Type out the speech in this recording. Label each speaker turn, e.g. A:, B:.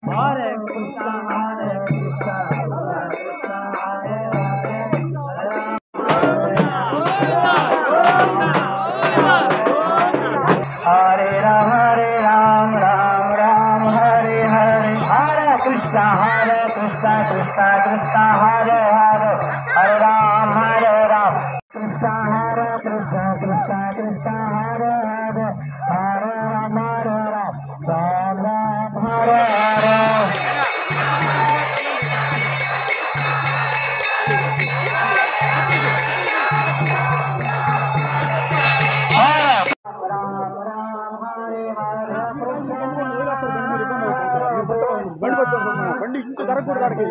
A: Hare Krishna, Hare Krishna, Krishna Hare Hare Hare Ram, Ram Ram, Hare Hare, Hare Krishna, Krishna Krishna, Hare Hare, Hare Ram, Krishna Krishna, Krishna Krishna, Hare Hare, Hare Ram, Ram Ram, Hare Hare.
B: బండి ఇంకో ధరకూడదు